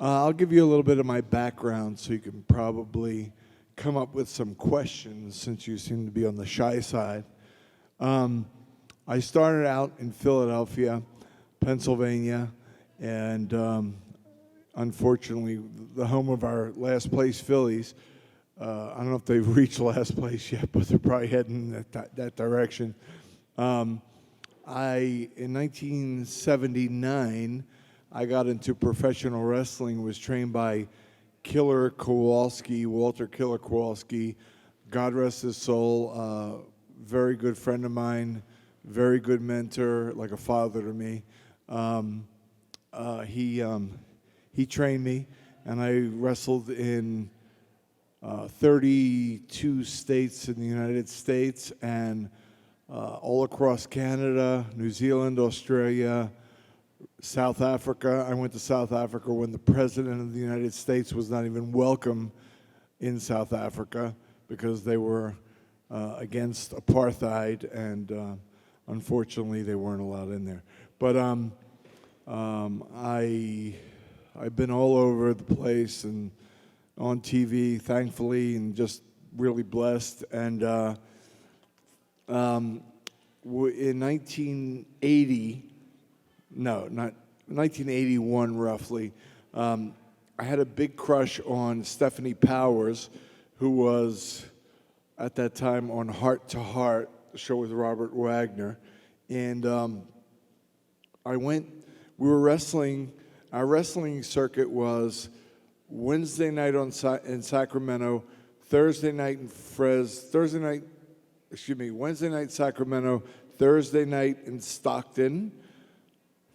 I'll give you a little bit of my background so you can probably come up with some questions since you seem to be on the shy side. I started out in Philadelphia, Pennsylvania, and unfortunately, the home of our last place Phillies. I don't know if they've reached last place yet, but they're probably heading that direction. In 1979, I got into professional wrestling, was trained by Killer Kowalski, Walter Killer Kowalski, God rest his soul, very good friend of mine, very good mentor, like a father to me. He trained me, and I wrestled in 32 states in the United States and all across Canada, New Zealand, Australia, South Africa. I went to South Africa when the President of the United States was not even welcome in South Africa because they were against apartheid, and unfortunately they weren't allowed in there. But I've been all over the place and on TV, thankfully, and just really blessed. And in 1981 roughly, I had a big crush on Stephanie Powers, who was at that time on Heart to Heart, the show with Robert Wagner. And we were wrestling. Our wrestling circuit was Wednesday night in Sacramento, Wednesday night Sacramento, Thursday night in Stockton,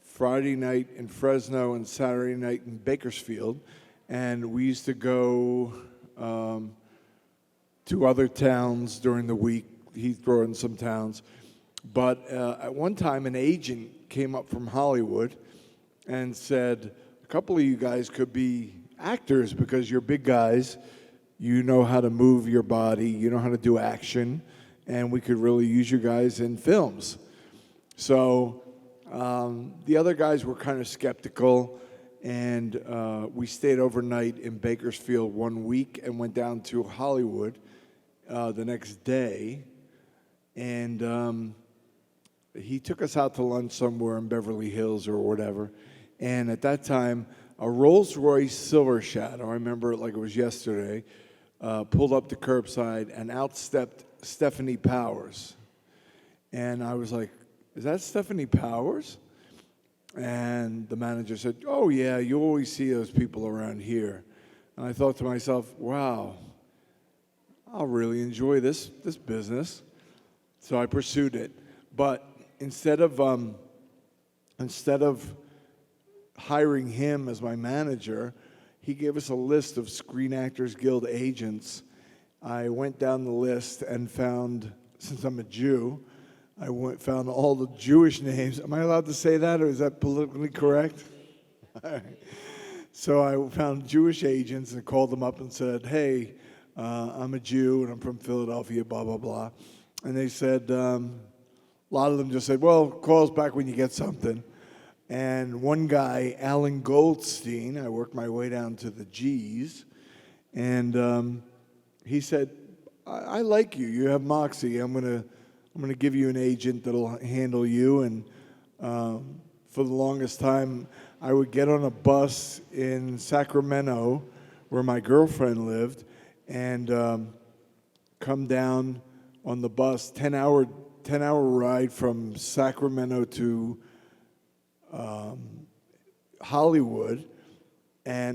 Friday night in Fresno, and Saturday night in Bakersfield. And we used to go to other towns during the week. He'd throw in some towns. But at one time, an agent came up from Hollywood and said, a couple of you guys could be actors because you're big guys. You know how to move your body. You know how to do action. And we could really use you guys in films. So the other guys were kind of skeptical, and we stayed overnight in Bakersfield 1 week and went down to Hollywood the next day. And he took us out to lunch somewhere in Beverly Hills or whatever. And at that time, a Rolls-Royce Silver Shadow, I remember it like it was yesterday, pulled up the curbside and outstepped Stephanie Powers. And I was like, is that Stephanie Powers? And the manager said, oh yeah, you always see those people around here. And I thought to myself, wow, I'll really enjoy this business. So I pursued it. But instead of hiring him as my manager, he gave us a list of Screen Actors Guild agents. I went down the list and found, since I'm a Jew, found all the Jewish names. Am I allowed to say that, or is that politically correct? All right. So I found Jewish agents and called them up and said, hey, I'm a Jew and I'm from Philadelphia, blah, blah, blah. And they said, a lot of them just said, well, call us back when you get something. And one guy, Alan Goldstein, I worked my way down to the G's, and he said, I like you. You have moxie. I'm gonna give you an agent that'll handle you. And for the longest time, I would get on a bus in Sacramento, where my girlfriend lived, and come down on the bus, 10-hour ride from Sacramento to Hollywood,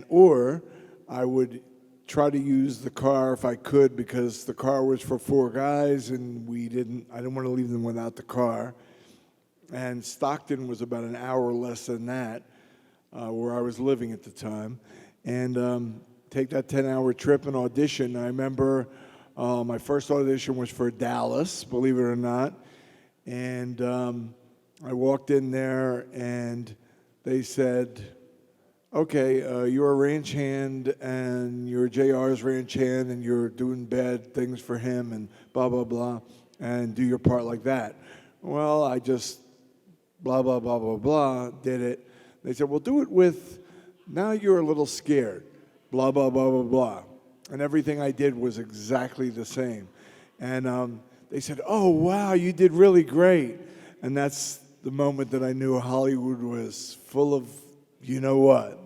or I would try to use the car if I could, because the car was for 4 guys and I didn't want to leave them without the car. And Stockton was about an hour less than that, where I was living at the time. And take that 10-hour trip and audition. I remember my first audition was for Dallas, believe it or not. And I walked in there and they said, okay, you're a ranch hand and you're JR's ranch hand and you're doing bad things for him and blah, blah, blah, and do your part like that. Well, I just blah, blah, blah, blah, blah, did it. They said, well, do it with now you're a little scared, blah, blah, blah, blah, blah. And everything I did was exactly the same. And they said, oh, wow, you did really great. And that's the moment that I knew Hollywood was full of you know what.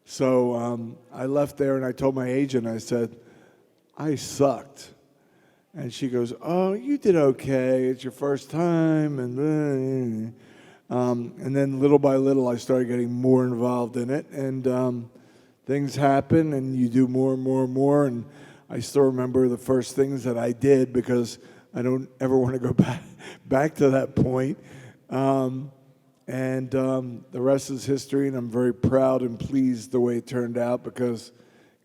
So I left there and I told my agent, I said, I sucked. And she goes, oh, you did okay. It's your first time. And then little by little, I started getting more involved in it. And things happen, and you do more and more and more. And I still remember the first things that I did because I don't ever want to go back to that point. The rest is history, and I'm very proud and pleased the way it turned out because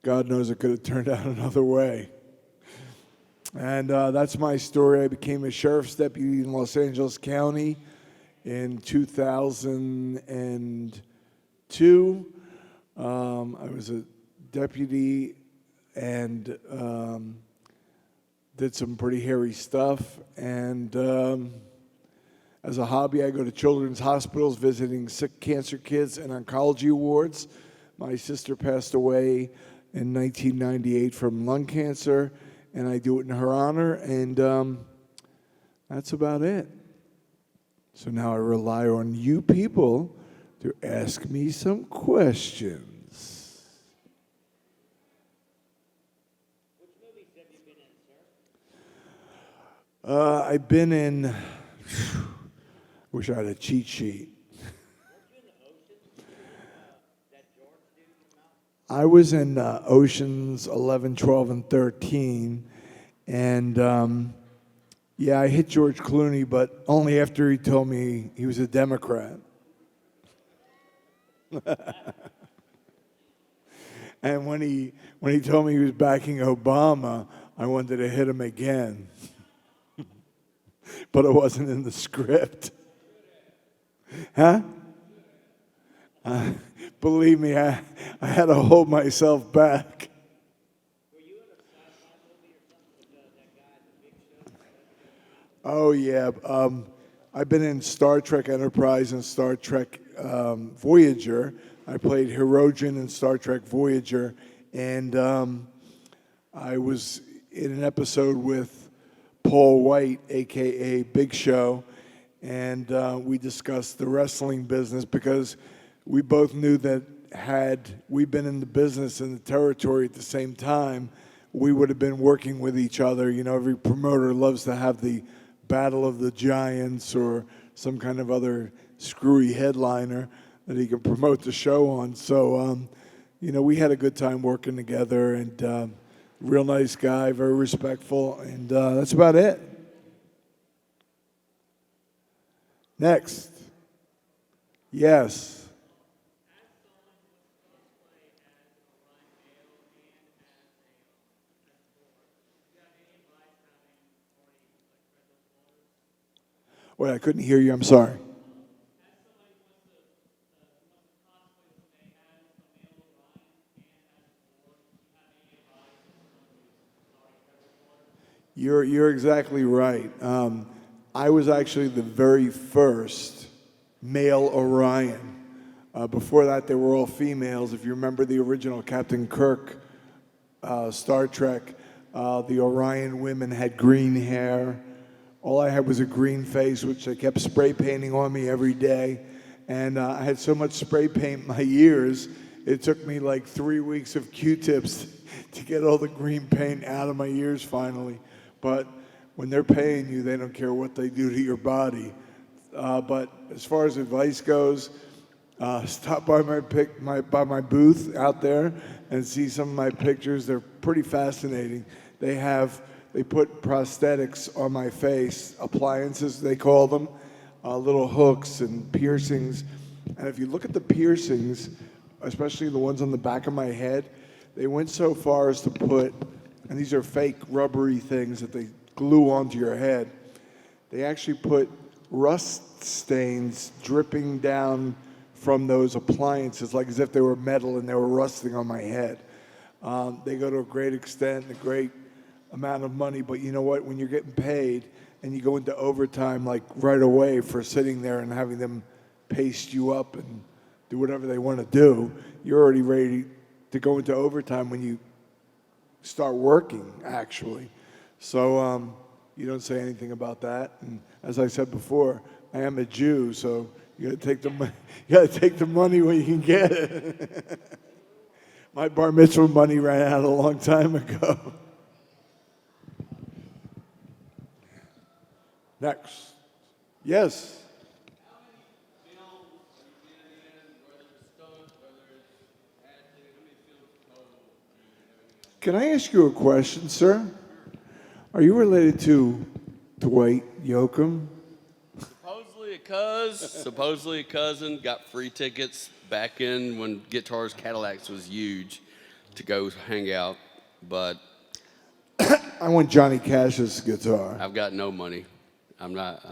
God knows it could have turned out another way. And that's my story. I became a sheriff's deputy in Los Angeles County in 2002. I was a deputy and did some pretty hairy stuff. And as a hobby, I go to children's hospitals visiting sick cancer kids and oncology wards. My sister passed away in 1998 from lung cancer, and I do it in her honor, and that's about it. So now I rely on you people to ask me some questions. Which movies have you been in, sir? I've been in, wish I had a cheat sheet. Weren't you in the Oceans? That George dude from out? I was in Oceans 11, 12, and 13, and yeah, I hit George Clooney, but only after he told me he was a Democrat. And when he told me he was backing Obama, I wanted to hit him again. But it wasn't in the script. Huh? Believe me, I had to hold myself back. Were you in a sci-fi movie or something with that guy at the big show? Oh, yeah. I've been in Star Trek Enterprise and Star Trek Voyager. I played Hirogen in Star Trek Voyager. And I was in an episode with Paul White, a.k.a. Big Show. And we discussed the wrestling business because we both knew that had we been in the business and the territory at the same time, we would have been working with each other. You know, every promoter loves to have the Battle of the Giants or some kind of other screwy headliner that he can promote the show on. So, you know, we had a good time working together, and real nice guy, very respectful, and that's about it. Next. Yes. Wait, I couldn't hear you. I'm sorry. You're exactly right. I was actually the very first male Orion. Before that, they were all females. If you remember the original Captain Kirk Star Trek, the Orion women had green hair. All I had was a green face, which they kept spray painting on me every day. And I had so much spray paint in my ears, it took me like 3 weeks of Q-tips to get all the green paint out of my ears finally. But when they're paying you, they don't care what they do to your body. But as far as advice goes, stop by my booth out there and see some of my pictures. They're pretty fascinating. They put prosthetics on my face, appliances they call them, little hooks and piercings. And if you look at the piercings, especially the ones on the back of my head, they went so far as to put, and these are fake rubbery things that they glue onto your head. They actually put rust stains dripping down from those appliances, like as if they were metal and they were rusting on my head. They go to a great extent, a great amount of money, but you know what? When you're getting paid and you go into overtime like right away for sitting there and having them paste you up and do whatever they want to do. You're already ready to go into overtime when you start working, actually. So you don't say anything about that. And as I said before, I am a Jew, so you got to take the you got to take the money when you can get it. My bar mitzvah money ran out a long time ago. Next. Yes. Can I ask you a question, sir? Are you related to Dwight Yoakam? Supposedly a cousin, got free tickets back in when Guitars Cadillacs was huge to go hang out, but I want Johnny Cash's guitar. I've got no money. I'm not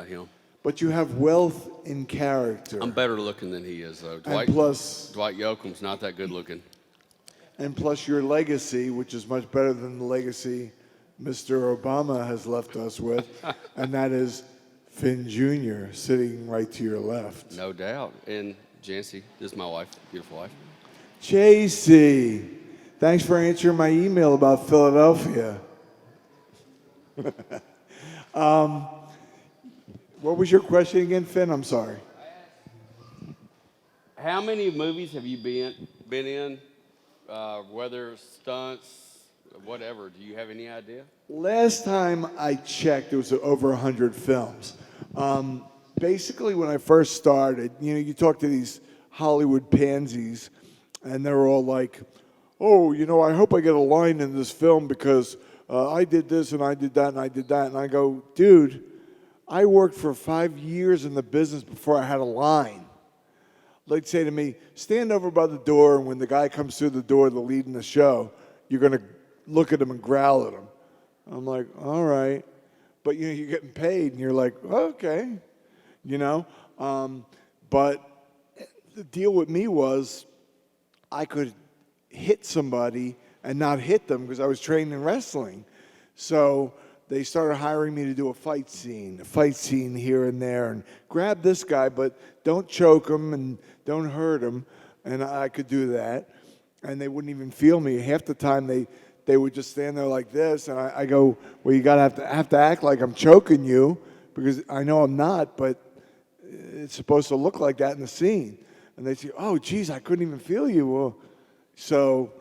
him. But you have wealth in character. I'm better looking than he is, though. Dwight Yoakam's not that good looking. And plus your legacy, which is much better than the legacy Mr. Obama has left us with, and that is Finn Jr. sitting right to your left. No doubt. And Jancy, this is my wife, beautiful wife. JC, thanks for answering my email about Philadelphia. What was your question again, Finn? I'm sorry. How many movies have you been in? Whether stunts, whatever. Do you have any idea? Last time I checked, it was over 100 films. Basically, when I first started, you talk to these Hollywood pansies, and they're all like, oh, I hope I get a line in this film because I did this and I did that and I did that. And I go, dude, I worked for 5 years in the business before I had a line. They'd say to me, stand over by the door, and when the guy comes through the door, the lead in the show, you're going to look at him and growl at him. I'm like, all right. But, you're getting paid, and you're like, okay. But the deal with me was I could hit somebody and not hit them because I was trained in wrestling. So they started hiring me to do a fight scene here and there, and grab this guy, but don't choke him and don't hurt him. And I could do that, and they wouldn't even feel me. Half the time they would just stand there like this, and I go, well, you gotta have to act like I'm choking you because I know I'm not, but it's supposed to look like that in the scene. And they say, oh, geez, I couldn't even feel you. Well, so,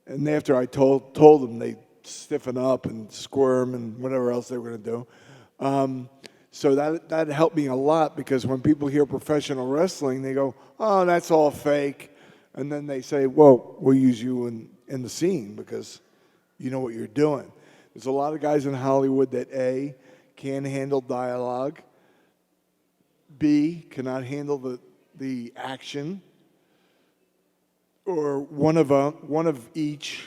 and after I told them, they stiffen up and squirm and whatever else they were going to do. So that helped me a lot because when people hear professional wrestling, they go, oh, that's all fake. And then they say, well, we'll use you in the scene because you know what you're doing. There's a lot of guys in Hollywood that, A, can't handle dialogue, B, cannot handle the action, or one of each,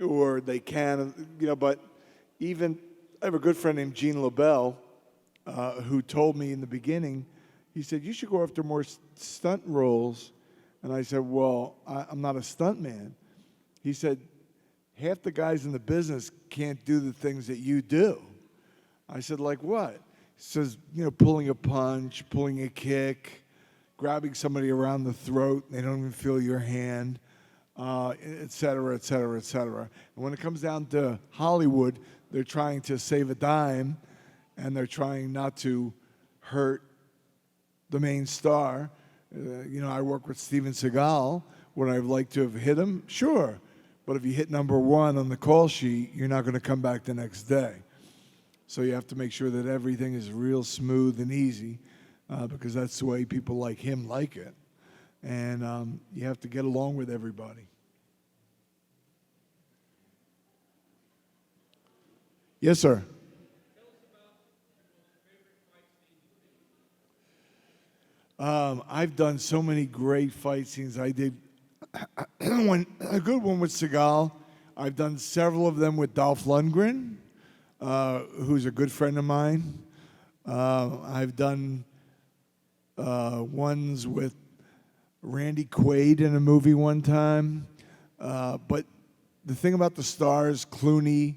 or they can, but even, I have a good friend named Gene LaBelle who told me in the beginning, he said, you should go after more stunt roles. And I said, well, I'm not a stunt man. He said, half the guys in the business can't do the things that you do. I said, like what? He says, pulling a punch, pulling a kick, grabbing somebody around the throat, and they don't even feel your hand, et cetera, et cetera, et cetera. And when it comes down to Hollywood, they're trying to save a dime, and they're trying not to hurt the main star. I work with Steven Seagal. Would I like to have hit him? Sure. But if you hit number one on the call sheet, you're not going to come back the next day. So you have to make sure that everything is real smooth and easy because that's the way people like him like it. And you have to get along with everybody. Yes, sir. I've done so many great fight scenes. I did a good one with Seagal. I've done several of them with Dolph Lundgren, who's a good friend of mine. I've done ones with Randy Quaid in a movie one time. But the thing about the stars, Clooney,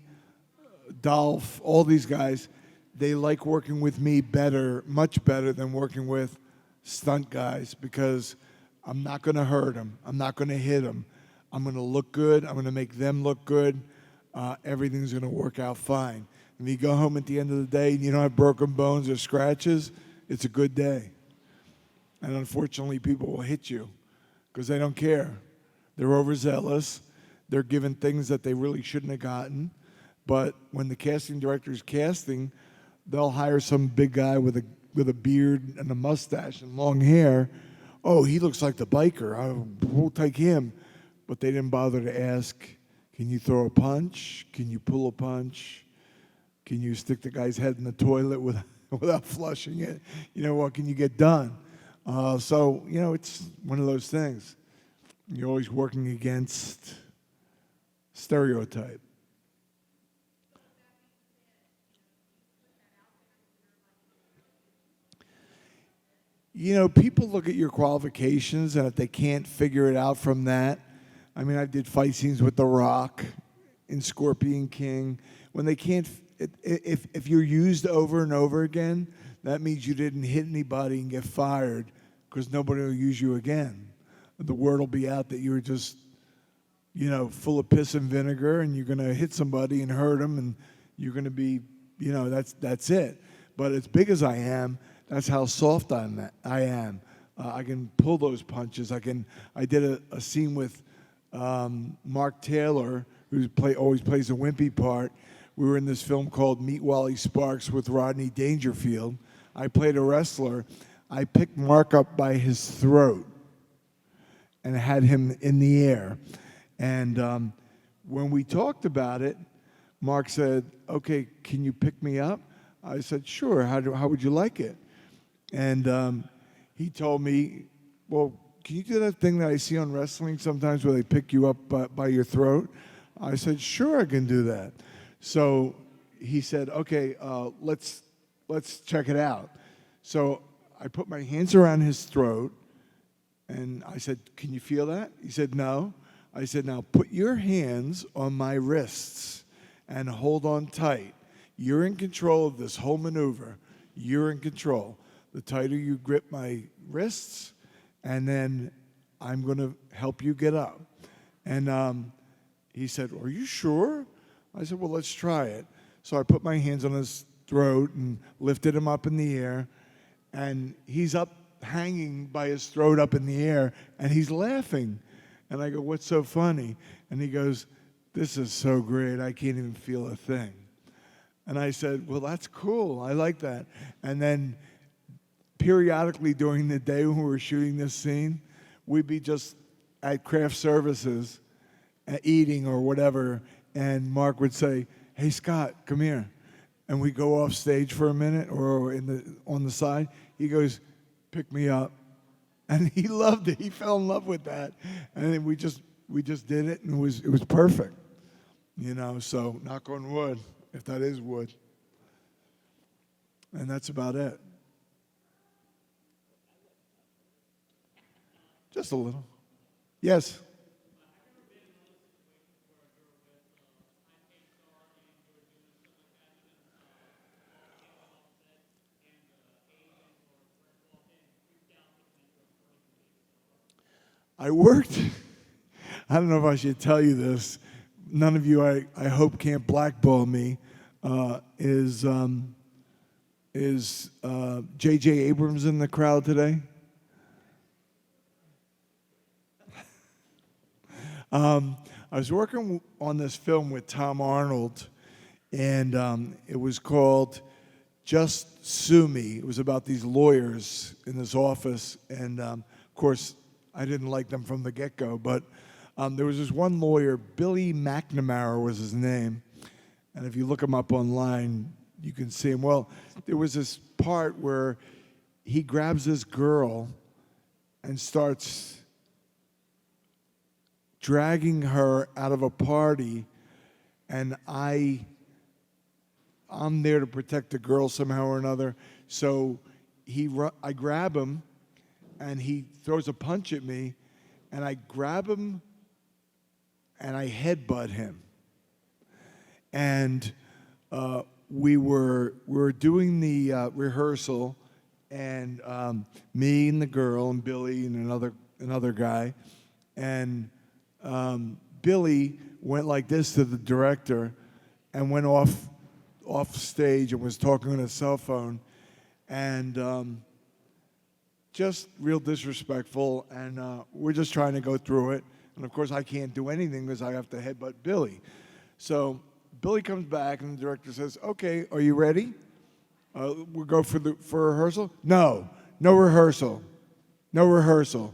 Dolph, all these guys, they like working with me better, much better than working with stunt guys because I'm not going to hurt them. I'm not going to hit them. I'm going to look good. I'm going to make them look good. Everything's going to work out fine. And you go home at the end of the day and you don't have broken bones or scratches, it's a good day. And unfortunately, people will hit you because they don't care. They're overzealous. They're given things that they really shouldn't have gotten. But when the casting director's casting, they'll hire some big guy with a beard and a mustache and long hair. Oh, he looks like the biker. We'll take him. But they didn't bother to ask, can you throw a punch? Can you pull a punch? Can you stick the guy's head in the toilet without flushing it? What can you get done? So, it's one of those things. You're always working against stereotype. People look at your qualifications, and if they can't figure it out from that, I mean, I did fight scenes with The Rock in Scorpion King. When they can't, if you're used over and over again, that means you didn't hit anybody and get fired because nobody will use you again. The word will be out that you were just, full of piss and vinegar, and you're going to hit somebody and hurt them, and you're going to be, that's it. But as big as I am, that's how soft I am. I can pull those punches. I did a scene with Mark Taylor, who always plays a wimpy part. We were in this film called Meet Wally Sparks with Rodney Dangerfield. I played a wrestler. I picked Mark up by his throat and had him in the air. And when we talked about it, Mark said, okay, can you pick me up? I said, sure. How would you like it? And he told me, well, can you do that thing that I see on wrestling sometimes where they pick you up by your throat? I said, sure, I can do that. So he said, okay, let's check it out. So I put my hands around his throat, and I said, can you feel that? He said, no. I said, now put your hands on my wrists and hold on tight. You're in control of this whole maneuver. You're in control. The tighter you grip my wrists, and then I'm going to help you get up. And he said, are you sure? I said, well, let's try it. So I put my hands on his throat and lifted him up in the air, and he's up hanging by his throat up in the air, and he's laughing. And I go, what's so funny? And he goes, this is so great, I can't even feel a thing. And I said, well, that's cool, I like that. And then periodically during the day when we were shooting this scene, we'd be just at craft services, eating or whatever, and Mark would say, hey, Scott, come here. And we go off stage for a minute or on the side. He goes, pick me up. And he loved it. He fell in love with that. And then we just did it, and it was perfect. So knock on wood, if that is wood. And that's about it. Just a little. Yes. I worked, I don't know if I should tell you this. None of you, I hope, can't blackball me. Is J.J. Abrams in the crowd today? I was working on this film with Tom Arnold, and it was called Just Sue Me. It was about these lawyers in this office, and of course, I didn't like them from the get-go, but there was this one lawyer, Billy McNamara was his name, and if you look him up online, you can see him. Well, there was this part where he grabs this girl and starts dragging her out of a party, and I'm there to protect the girl somehow or another. So I grab him, and he throws a punch at me, and I grab him, and I headbutt him. And we were doing the rehearsal and me and the girl and Billy and another guy, and Billy went like this to the director, and went off stage and was talking on his cell phone, and just real disrespectful. And we're just trying to go through it, and of course I can't do anything because I have to headbutt Billy. So Billy comes back, and the director says, "Okay, are you ready? We'll go for rehearsal." No rehearsal, no rehearsal.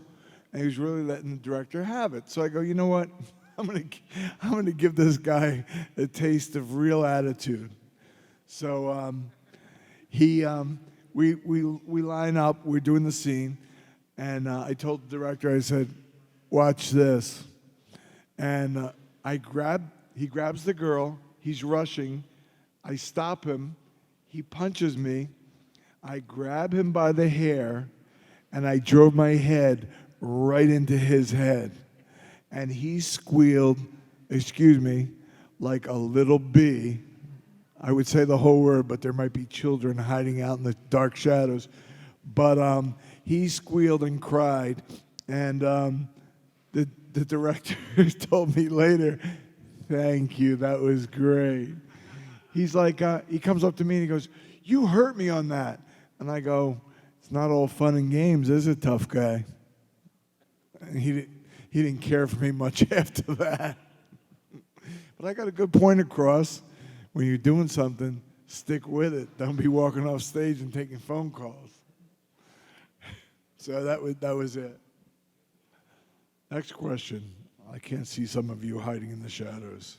And he was really letting the director have it. So I go, you know what? I'm gonna give this guy a taste of real attitude. So we line up. We're doing the scene, and I told the director, I said, "Watch this." And he grabs the girl. He's rushing. I stop him. He punches me. I grab him by the hair, and I drove my head right into his head. And he squealed, excuse me, like a little bee. I would say the whole word, but there might be children hiding out in the dark shadows. But he squealed and cried. And the director told me later, "Thank you, that was great." He's like, he comes up to me and he goes, "You hurt me on that." And I go, "It's not all fun and games, is it, tough guy?" And he didn't care for me much after that. But I got a good point across. When you're doing something, stick with it. Don't be walking off stage and taking phone calls. So that was it. Next question. I can't see some of you hiding in the shadows.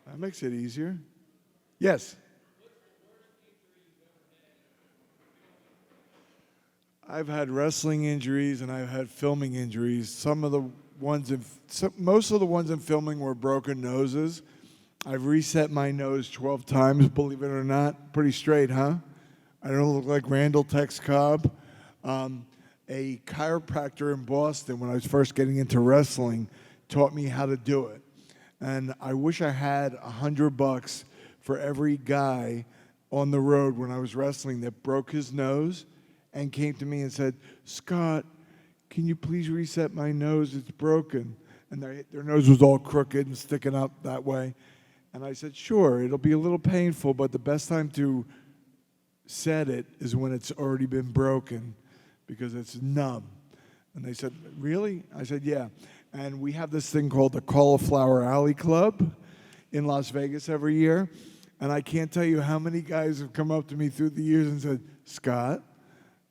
That makes it easier. Yes. I've had wrestling injuries and I've had filming injuries. Most of the ones in filming were broken noses. I've reset my nose 12 times, believe it or not. Pretty straight, huh? I don't look like Randall Tex Cobb. A chiropractor in Boston, when I was first getting into wrestling, taught me how to do it. And I wish I had $100 for every guy on the road when I was wrestling that broke his nose and came to me and said, "Scott, can you please reset my nose? It's broken." And their nose was all crooked and sticking up that way. And I said, "Sure, it'll be a little painful, but the best time to set it is when it's already been broken because it's numb." And they said, "Really?" I said, "Yeah." And we have this thing called the Cauliflower Alley Club in Las Vegas every year. And I can't tell you how many guys have come up to me through the years and said, "Scott,"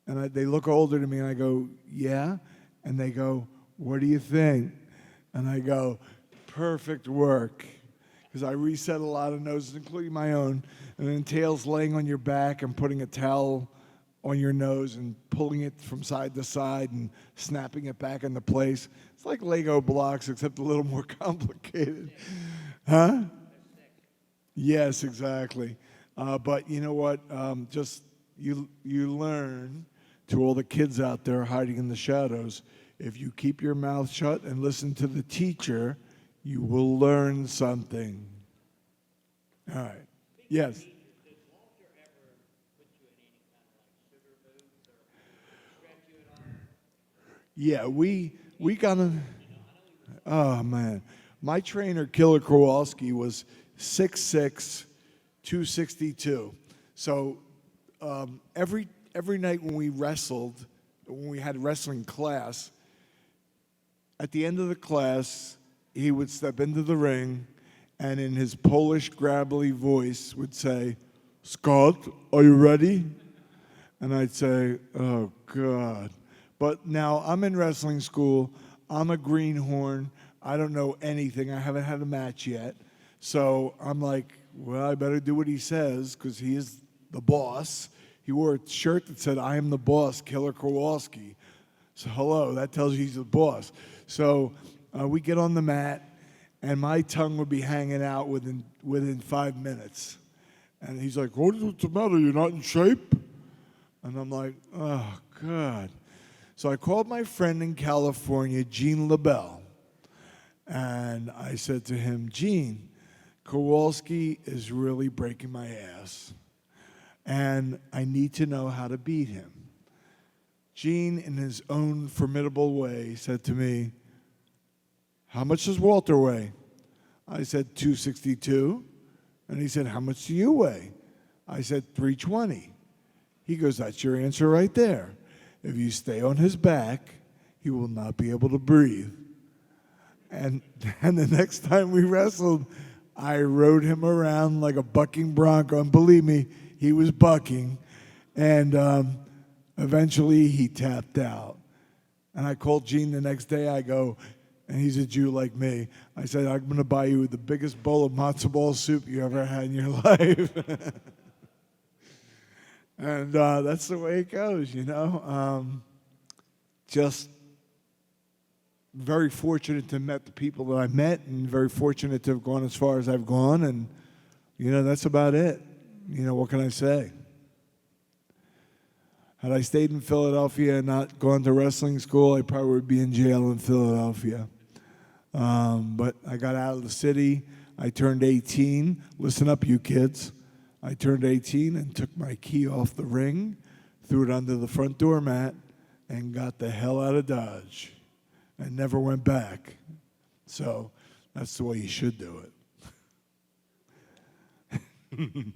and they look older to me, and I go, "Yeah," and they go, "What do you think?" And I go, "Perfect work," because I reset a lot of noses, including my own, and it entails laying on your back and putting a towel on your nose and pulling it from side to side and snapping it back into place. It's like Lego blocks, except a little more complicated. Huh? Yes, exactly. But you know what? Just you learn, to all the kids out there hiding in the shadows, if you keep your mouth shut and listen to the teacher, you will learn something. All right. Yes. Did Walter ever put you in any kind of like sugar moves or stretch you at all? Yeah, we got a. Oh man, my trainer Killer Kowalski was 6'6", 262. So every night when we had wrestling class, at the end of the class, he would step into the ring, and in his Polish gravelly voice would say, "Scott, are you ready?" And I'd say, "Oh God." But now I'm in wrestling school. I'm a greenhorn. I don't know anything. I haven't had a match yet. So I'm like, well, I better do what he says because he is the boss. He wore a shirt that said, "I am the boss, Killer Kowalski." So hello, that tells you he's the boss. So we get on the mat, and my tongue would be hanging out within 5 minutes. And he's like, "What's the matter? You're not in shape?" And I'm like, oh, God. So I called my friend in California, Gene LaBelle, and I said to him, "Gene, Kowalski is really breaking my ass." and I need to know how to beat him. Gene, in his own formidable way, said to me, "How much does Walter weigh?" I said, 262. And he said, "How much do you weigh?" I said, 320. He goes, "That's your answer right there. If you stay on his back, he will not be able to breathe." And the next time we wrestled, I rode him around like a bucking bronco. And believe me, he was bucking. And eventually he tapped out. And I called Gene the next day. I go, and he's a Jew like me. I said, "I'm going to buy you the biggest bowl of matzo ball soup you ever had in your life." And that's the way it goes, you know. Just very fortunate to have met the people that I met, and very fortunate to have gone as far as I've gone. And, you know, that's about it. You know, what can I say? Had I stayed in Philadelphia and not gone to wrestling school, I probably would be in jail in Philadelphia. But I got out of the city. I turned 18. Listen up, you kids. I turned 18 and took my key off the ring, threw it under the front doormat, and got the hell out of Dodge. And never went back. So that's the way you should do it.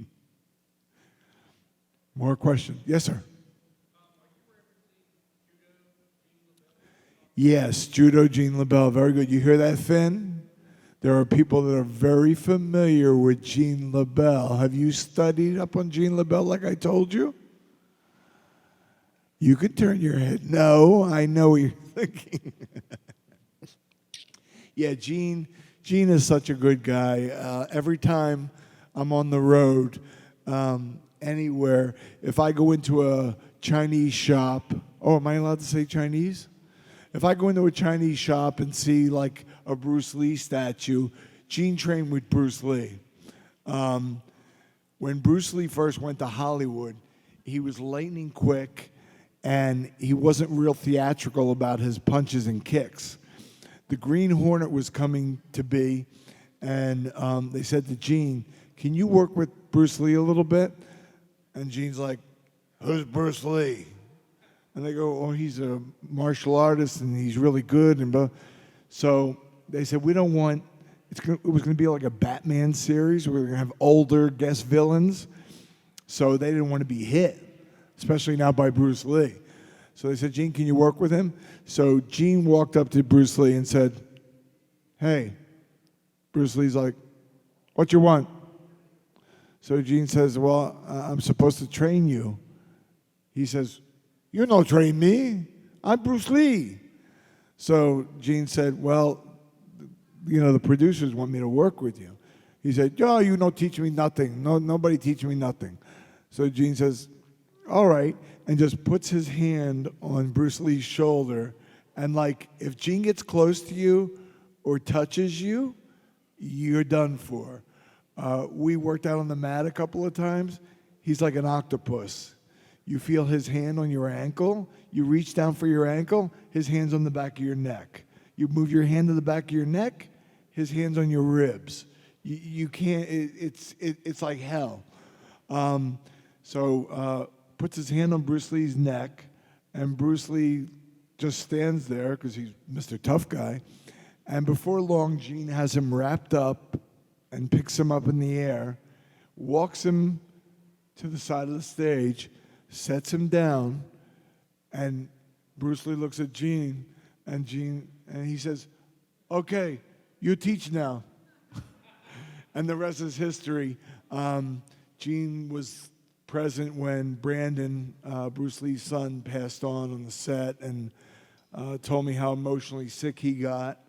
More questions? Yes, sir. Yes, Judo Gene LaBelle. Very good. You hear that, Finn? There are people that are very familiar with Gene LaBelle. Have you studied up on Gene LaBelle like I told you? You could turn your head. No, I know what you're thinking. Yeah, Gene is such a good guy. Every time I'm on the road, anywhere, if I go into a Chinese shop, oh, am I allowed to say Chinese? If I go into a Chinese shop and see like a Bruce Lee statue, Gene trained with Bruce Lee. When Bruce Lee first went to Hollywood, he was lightning quick, and he wasn't real theatrical about his punches and kicks. The Green Hornet was coming to be, and they said to Gene, "Can you work with Bruce Lee a little bit?" And Gene's like, "Who's Bruce Lee?" And they go, "Oh, he's a martial artist, and he's really good." And so they said, "We don't want." It was going to be like a Batman series. We were going to have older guest villains, so they didn't want to be hit, especially now by Bruce Lee. So they said, "Gene, can you work with him?" So Gene walked up to Bruce Lee and said, "Hey." Bruce Lee's like, "What you want?" So Gene says, "Well, I'm supposed to train you." He says, "You don't train me. I'm Bruce Lee." So Gene said, "Well, you know, the producers want me to work with you." He said, "Oh, you don't teach me nothing. No, nobody teach me nothing." So Gene says, "All right," and just puts his hand on Bruce Lee's shoulder. And like, if Gene gets close to you or touches you, you're done for. We worked out on the mat a couple of times. He's like an octopus. You feel his hand on your ankle. You reach down for your ankle. His hand's on the back of your neck. You move your hand to the back of your neck. His hand's on your ribs. You can't. It's like hell. So puts his hand on Bruce Lee's neck, and Bruce Lee just stands there because he's Mr. Tough Guy. And before long, Gene has him wrapped up and picks him up in the air, walks him to the side of the stage, sets him down, and Bruce Lee looks at Gene, and he says, "Okay, you teach now." And the rest is history. Gene was present when Brandon, Bruce Lee's son, passed on the set, and told me how emotionally sick he got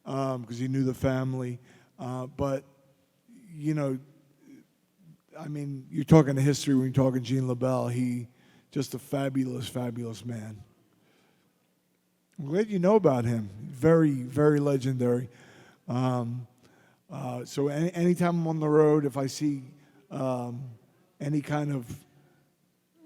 because he knew the family. But, you know, I mean, you're talking to history when you're talking Gene LaBelle. He just a fabulous, fabulous man. I'm glad you know about him. Very, very legendary. So anytime I'm on the road, if I see any kind of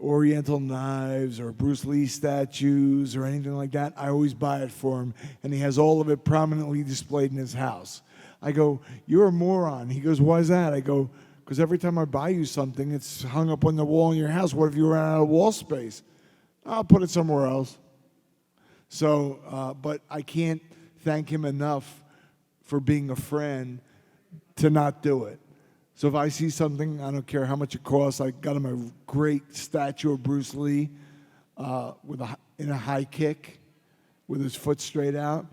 Oriental knives or Bruce Lee statues or anything like that, I always buy it for him. And he has all of it prominently displayed in his house. I go, "You're a moron." He goes, "Why is that?" I go, Because every time I buy you something, it's hung up on the wall in your house. What if you ran out of wall space? I'll put it somewhere else. So, but I can't thank him enough for being a friend to not do it. So if I see something, I don't care how much it costs. I got him a great statue of Bruce Lee in a high kick with his foot straight out.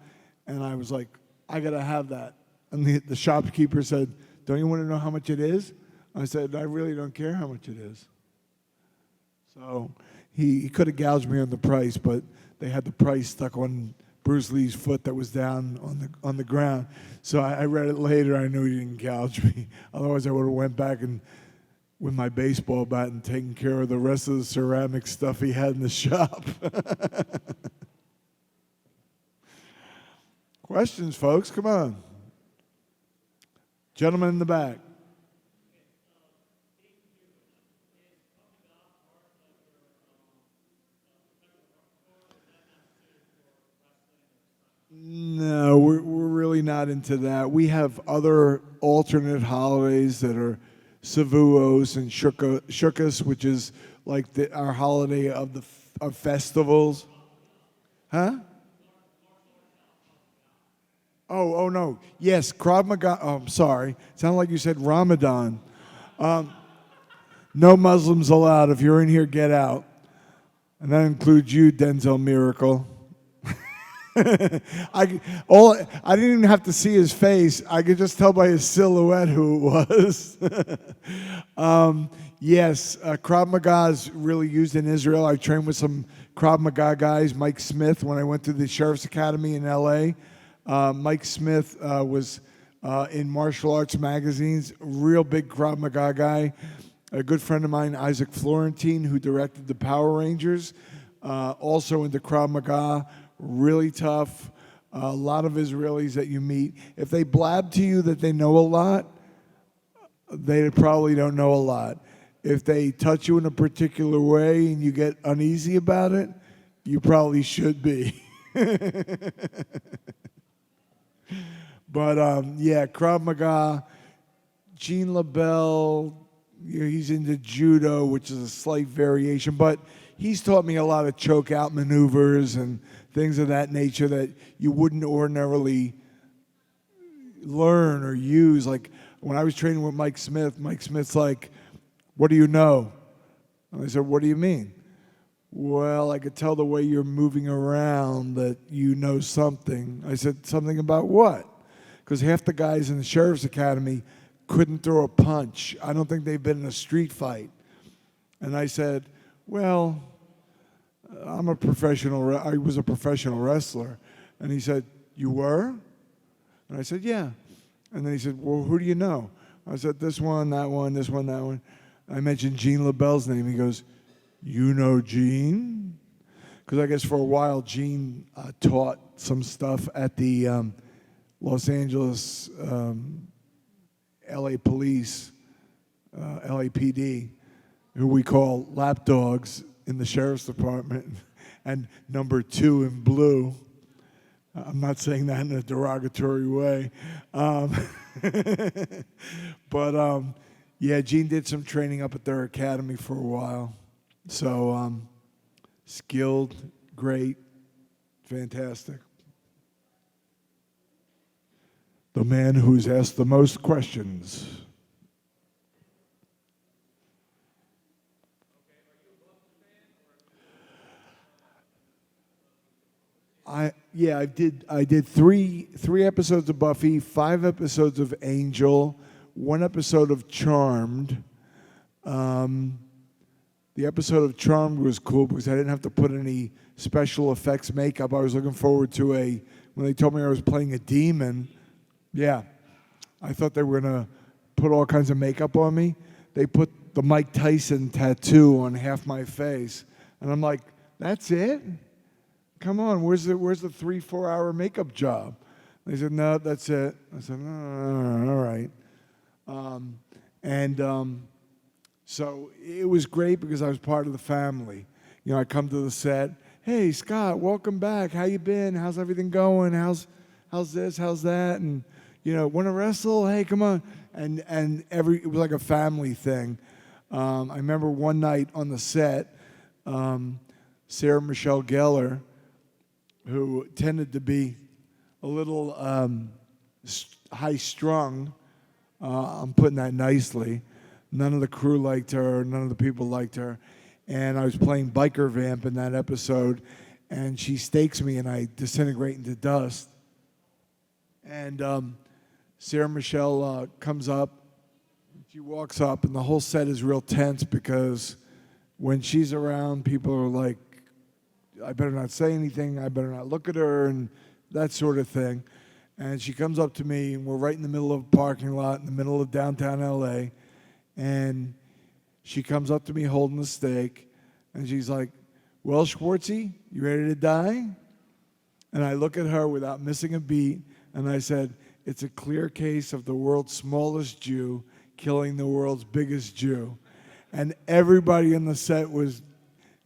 And I was like, I got to have that. And the shopkeeper said, don't you want to know how much it is? I said, I really don't care how much it is. So he could have gouged me on the price, but they had the price stuck on Bruce Lee's foot that was down on the ground. So I read it later. I knew he didn't gouge me. Otherwise, I would have went back and with my baseball bat and taken care of the rest of the ceramic stuff he had in the shop. Questions, folks? Come on. Gentleman in the back. No, we're really not into that. We have other alternate holidays that are Shavuos and Shukas, which is like our holiday of festivals. Huh? Oh no. Yes, Krav Maga. Oh, I'm sorry. Sounded like you said Ramadan. No Muslims allowed. If you're in here, get out. And that includes you, Denzel Miracle. I didn't even have to see his face. I could just tell by his silhouette who it was. Yes, Krav Maga is really used in Israel. I trained with some Krav Maga guys, Mike Smith, when I went to the Sheriff's Academy in L.A. Mike Smith was in martial arts magazines, real big Krav Maga guy. A good friend of mine, Isaac Florentine, who directed the Power Rangers, also into Krav Maga, really tough. A lot of Israelis that you meet, if they blab to you that they know a lot, they probably don't know a lot. If they touch you in a particular way and you get uneasy about it, you probably should be. But yeah, Krav Maga, Gene LaBelle, he's into judo, which is a slight variation, but he's taught me a lot of choke out maneuvers and things of that nature that you wouldn't ordinarily learn or use. Like when I was training with Mike Smith's like, what do you know? And I said, what do you mean? Well, I could tell the way you're moving around that you know something. I said, something about what? Because half the guys in the Sheriff's Academy couldn't throw a punch. I don't think they've been in a street fight. And I said, well, I was a professional wrestler. And he said, you were? And I said, yeah. And then he said, well, who do you know? I said, this one, that one, this one, that one. I mentioned Gene LaBelle's name. He goes, you know Gene? Because I guess for a while Gene taught some stuff at the Los Angeles LA Police, LAPD, who we call lapdogs in the Sheriff's Department, and number 2 in blue. I'm not saying that in a derogatory way. But yeah, Gene did some training up at their academy for a while. So skilled, great, fantastic. The man who's asked the most questions. I did three episodes of Buffy, 5 episodes of Angel, 1 episode of Charmed. The episode of Charmed was cool because I didn't have to put any special effects makeup. I was looking forward to when they told me I was playing a demon. Yeah, I thought they were gonna put all kinds of makeup on me. They put the Mike Tyson tattoo on half my face, and I'm like, that's it? Come on, where's the 3-4 hour makeup job? They said, no, that's it. I said, all right. So it was great because I was part of the family. You know, I come to the set, hey, Scott, welcome back. How you been? How's everything going? How's this? How's that? And, Want to wrestle? Hey, come on. And it was like a family thing. I remember one night on the set, Sarah Michelle Gellar, who tended to be a little high-strung, I'm putting that nicely. None of the crew liked her. None of the people liked her. And I was playing biker vamp in that episode, and she stakes me, and I disintegrate into dust. And Sarah Michelle comes up. She walks up, and the whole set is real tense because when she's around, people are like, I better not say anything. I better not look at her, and that sort of thing. And she comes up to me, and we're right in the middle of a parking lot in the middle of downtown L.A., and she comes up to me holding the steak, and she's like, well, Schwartzy, you ready to die? And I look at her without missing a beat, and I said, it's a clear case of the world's smallest Jew killing the world's biggest Jew. And everybody on the set was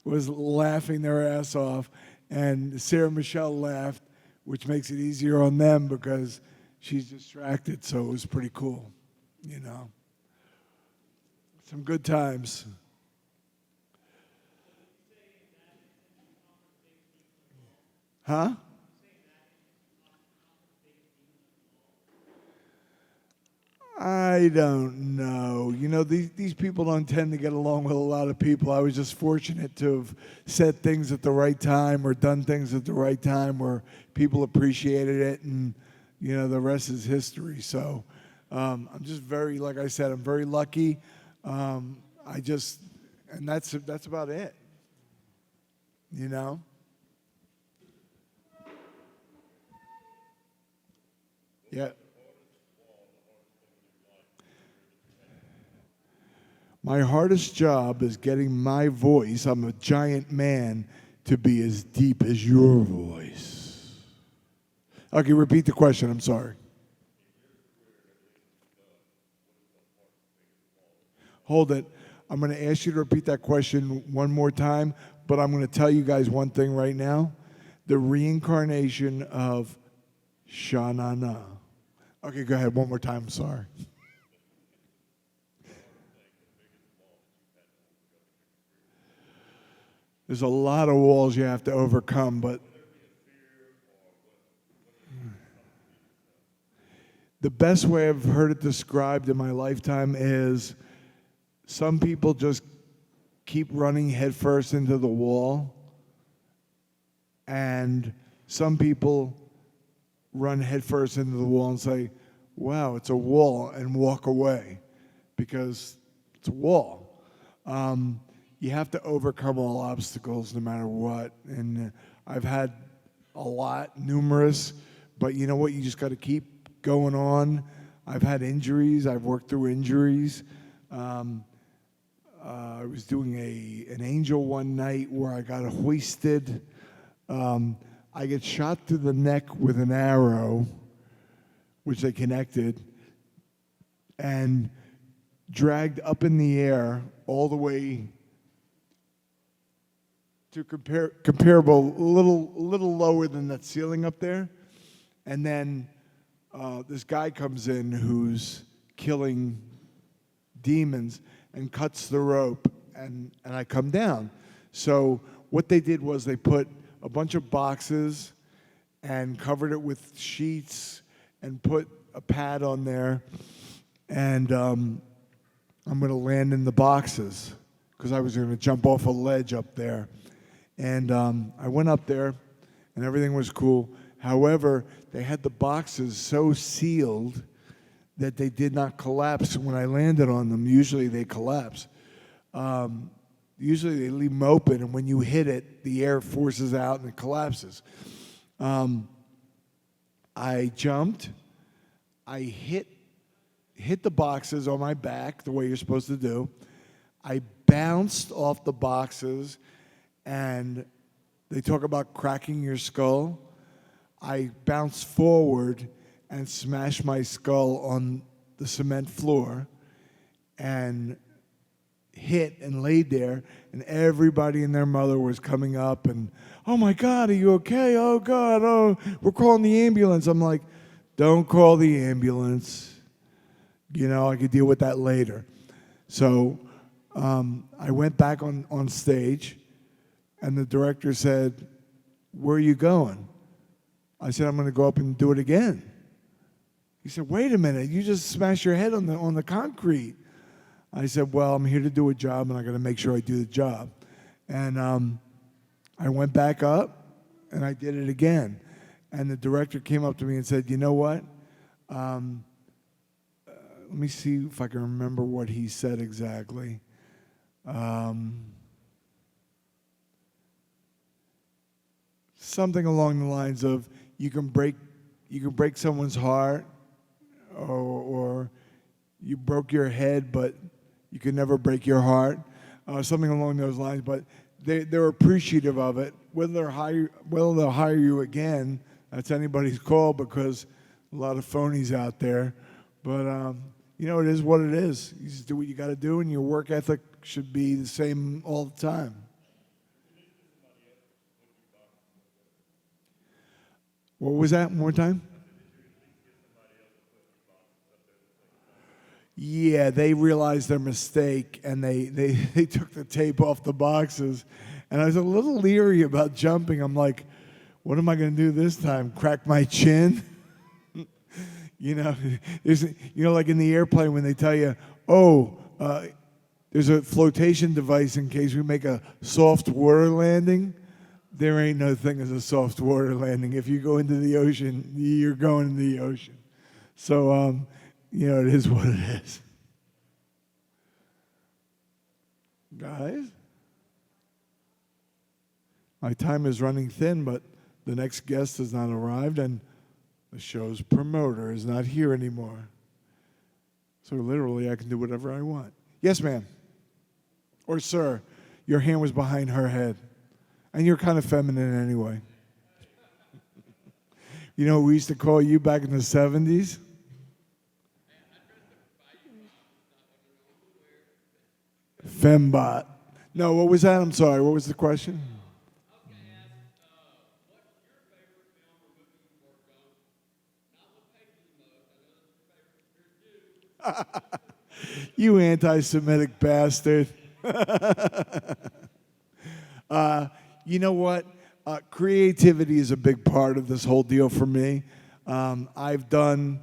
laughing their ass off, and Sarah Michelle laughed, which makes it easier on them because she's distracted, so it was pretty cool, Some good times. Huh? I don't know. These people don't tend to get along with a lot of people. I was just fortunate to have said things at the right time or done things at the right time where people appreciated it, and the rest is history. So I'm just very, like I said, I'm very lucky. And that's about it. Yeah. My hardest job is getting my voice, I'm a giant man, to be as deep as your voice. Okay, repeat the question, I'm sorry. Hold it. I'm going to ask you to repeat that question one more time, but I'm going to tell you guys one thing right now. The reincarnation of Sha-na-na. Okay, go ahead, one more time, sorry. There's a lot of walls you have to overcome, but the best way I've heard it described in my lifetime is some people just keep running headfirst into the wall, and some people run headfirst into the wall and say, wow, it's a wall, and walk away because it's a wall. You have to overcome all obstacles no matter what. And I've had a lot, numerous, but you know what? You just got to keep going on. I've had injuries. I've worked through injuries. I was doing an angel one night where I got hoisted. I get shot through the neck with an arrow, which they connected, and dragged up in the air all the way to comparable, a little lower than that ceiling up there. And then this guy comes in who's killing demons and cuts the rope, and I come down. So what they did was they put a bunch of boxes and covered it with sheets and put a pad on there, and I'm going to land in the boxes because I was going to jump off a ledge up there. And I went up there, and everything was cool. However, they had the boxes so sealed that they did not collapse when I landed on them. Usually they collapse. Usually they leave them open, and when you hit it, the air forces out and it collapses. I jumped. I hit the boxes on my back the way you're supposed to do. I bounced off the boxes, and they talk about cracking your skull. I bounced forward and smashed my skull on the cement floor and hit and laid there, and everybody and their mother was coming up and, oh my God, are you okay? Oh God, oh, we're calling the ambulance. I'm like, don't call the ambulance. You know, I could deal with that later. So I went back on stage, and the director said, where are you going? I said, I'm going to go up and do it again. He said, wait a minute, you just smashed your head on the concrete. I said, well, I'm here to do a job, and I got to make sure I do the job. And I went back up, and I did it again. And the director came up to me and said, you know what? Let me see if I can remember what he said exactly. Something along the lines of, you can break someone's heart, or you broke your head, but you can never break your heart. Something along those lines. But they're appreciative of it. Whether they'll hire you again, that's anybody's call, because a lot of phonies out there. But you know, it is what it is. You just do what you got to do, and your work ethic should be the same all the time. What was that? One more time? Yeah, they realized their mistake, and they took the tape off the boxes. And I was a little leery about jumping. I'm like, what am I going to do this time? Crack my chin? You know, like in the airplane when they tell you, there's a flotation device in case we make a soft water landing. There ain't no thing as a soft water landing. If you go into the ocean, you're going into the ocean. So, you know, it is what it is. Guys, my time is running thin, but the next guest has not arrived, and the show's promoter is not here anymore. So literally, I can do whatever I want. Yes, ma'am. Or sir, your hand was behind her head. And you're kind of feminine anyway. You know what we used to call you back in the 70s? Fembot. No, what was that? I'm sorry. What was the question? You anti-Semitic bastard. You know what? Creativity is a big part of this whole deal for me. I've done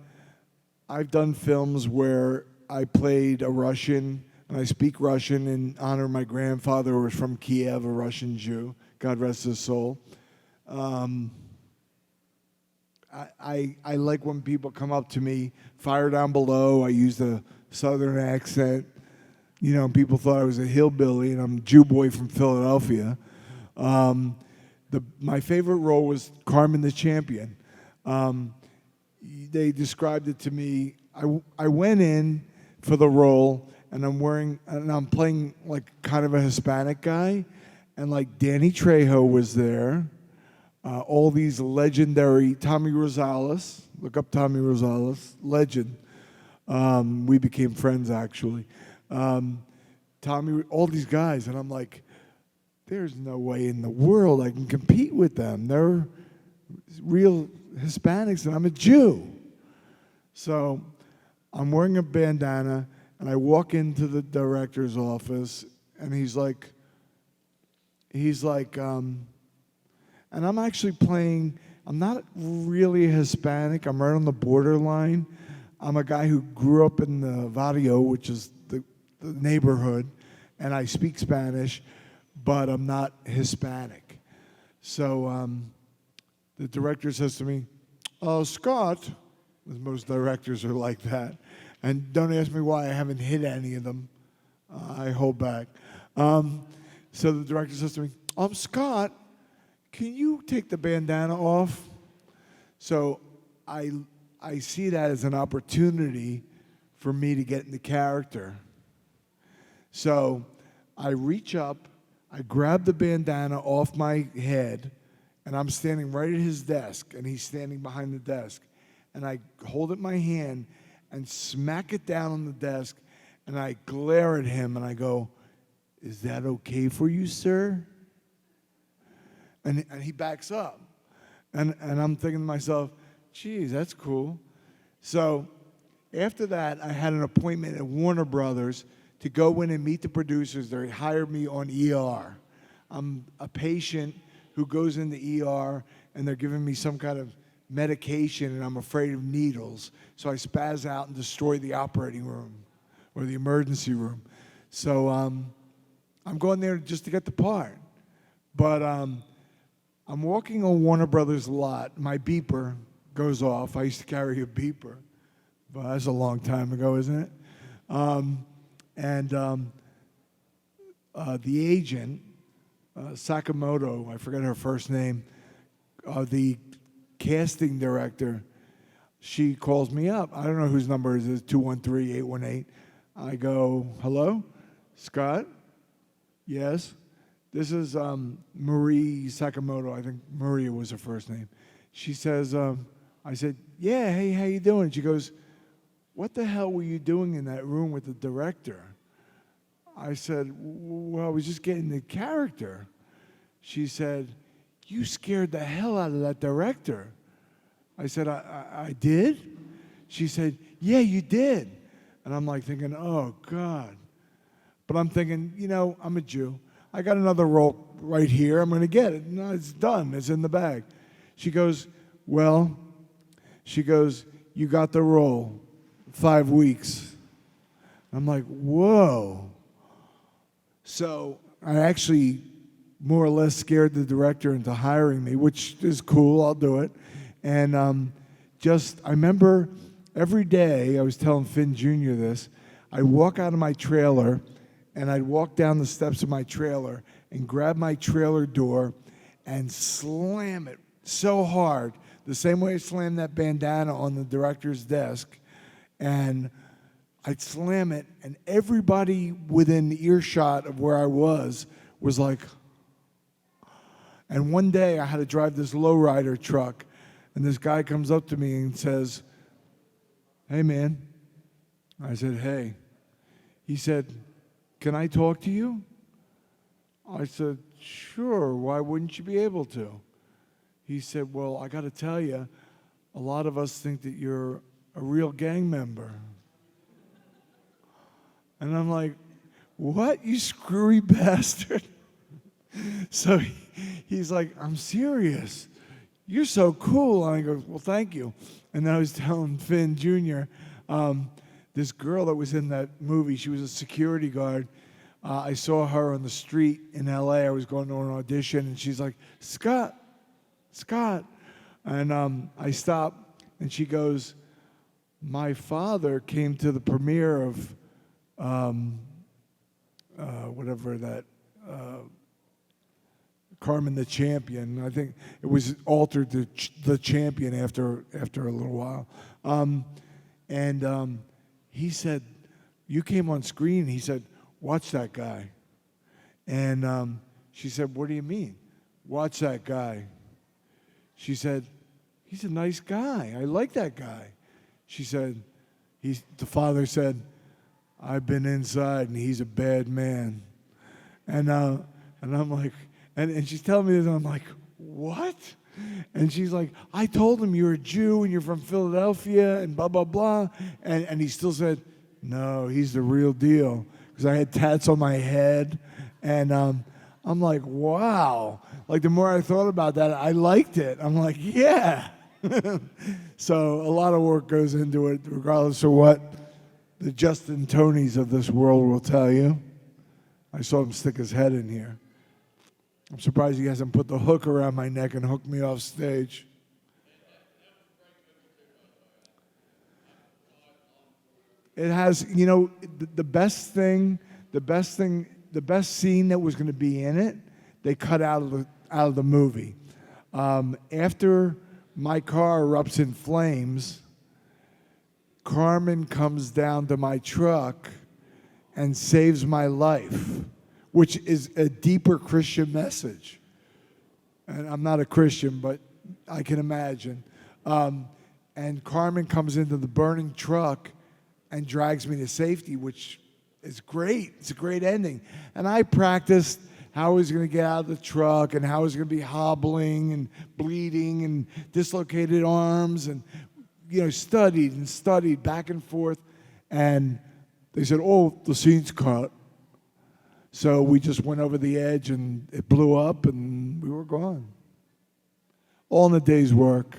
films where I played a Russian, and I speak Russian in honor of my grandfather, who was from Kiev, a Russian Jew. God rest his soul. I like when people come up to me, Fire Down Below. I used a Southern accent. You know, people thought I was a hillbilly, and I'm a Jew boy from Philadelphia. My favorite role was Carmen the Champion. They described it to me. I went in for the role, and I'm playing like kind of a Hispanic guy, and like Danny Trejo was there. All these legendary Tommy Rosales. Look up Tommy Rosales, legend. We became friends actually. Tommy, all these guys, and I'm like, there's no way in the world I can compete with them. They're real Hispanics, and I'm a Jew. So I'm wearing a bandana, and I walk into the director's office, and he's like, and I'm actually playing, I'm not really Hispanic. I'm right on the borderline. I'm a guy who grew up in the Barrio, which is the neighborhood, and I speak Spanish, but I'm not Hispanic. So the director says to me, "Oh, Scott," as most directors are like that, and don't ask me why I haven't hit any of them. I hold back. So the director says to me, "Scott, can you take the bandana off?" So I see that as an opportunity for me to get into character. So I reach up, I grab the bandana off my head, and I'm standing right at his desk, and he's standing behind the desk. And I hold it in my hand and smack it down on the desk, and I glare at him, and I go, "Is that okay for you, sir?" And he backs up. And I'm thinking to myself, geez, that's cool. So after that, I had an appointment at Warner Brothers to go in and meet the producers. They hired me on ER. I'm a patient who goes in the ER, and they're giving me some kind of medication, and I'm afraid of needles. So I spaz out and destroy the operating room or the emergency room. So I'm going there just to get the part. But I'm walking on Warner Brothers lot. My beeper goes off. I used to carry a beeper. But that's a long time ago, isn't it? The agent, Sakamoto, I forget her first name, the casting director, she calls me up. I don't know whose number it is, 213-818. I go, hello, Scott? Yes. This is Marie Sakamoto. I think Maria was her first name. She says, I said, yeah, hey, how you doing? She goes, what the hell were you doing in that room with the director? I said, well, I was just getting the character. She said, you scared the hell out of that director. I said, I did? She said, yeah, you did. And I'm like thinking, oh, God. But I'm thinking, you know, I'm a Jew. I got another role right here. I'm going to get it. No, it's done. It's in the bag. She goes, well, you got the role. 5 weeks. I'm like, whoa. So I actually more or less scared the director into hiring me, which is cool. I'll do it. And I remember every day, I was telling Finn Jr. this, I'd walk out of my trailer and I'd walk down the steps of my trailer and grab my trailer door and slam it so hard, the same way I slammed that bandana on the director's desk. And I'd slam it, and everybody within earshot of where I was like, and one day I had to drive this lowrider truck, and this guy comes up to me and says, hey, man. I said, hey. He said, can I talk to you? I said, sure, why wouldn't you be able to? He said, well, I got to tell you, a lot of us think that you're a real gang member. And I'm like, what, you screwy bastard? So he's like, I'm serious. You're so cool. And I go, well, thank you. And then I was telling Finn Jr., this girl that was in that movie, she was a security guard. I saw her on the street in L.A. I was going to an audition, and she's like, Scott. And I stopped, and she goes, my father came to the premiere of whatever that, Carmen the Champion. I think it was altered to the Champion after a little while. He said, you came on screen. He said, watch that guy. And she said, what do you mean? Watch that guy. She said, he's a nice guy. I like that guy. She said, the father said, I've been inside and he's a bad man. And I'm like, and she's telling me this, and I'm like, what? And she's like, I told him you're a Jew and you're from Philadelphia and blah, blah, blah. And he still said, no, he's the real deal. Because I had tats on my head. And I'm like, wow. Like, the more I thought about that, I liked it. I'm like, yeah. So a lot of work goes into it, regardless of what the Justin Tonys of this world will tell you. I saw him stick his head in here. I'm surprised he hasn't put the hook around my neck and hooked me off stage. It has, you know, the best scene that was going to be in it, they cut out of the movie. After my car erupts in flames, Carmen comes down to my truck and saves my life, which is a deeper Christian message. And I'm not a Christian, but I can imagine. And Carmen comes into the burning truck and drags me to safety, which is great. It's a great ending. And I practiced how he was going to get out of the truck and how he was going to be hobbling and bleeding and dislocated arms, and studied and studied back and forth. And they said, "Oh, the scene's cut." So we just went over the edge and it blew up and we were gone. All in a day's work.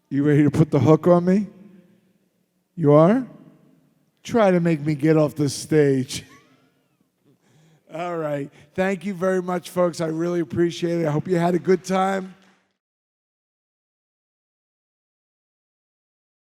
You ready to put the hook on me? You are? Try to make me get off this stage. All right. Thank you very much, folks. I really appreciate it. I hope you had a good time.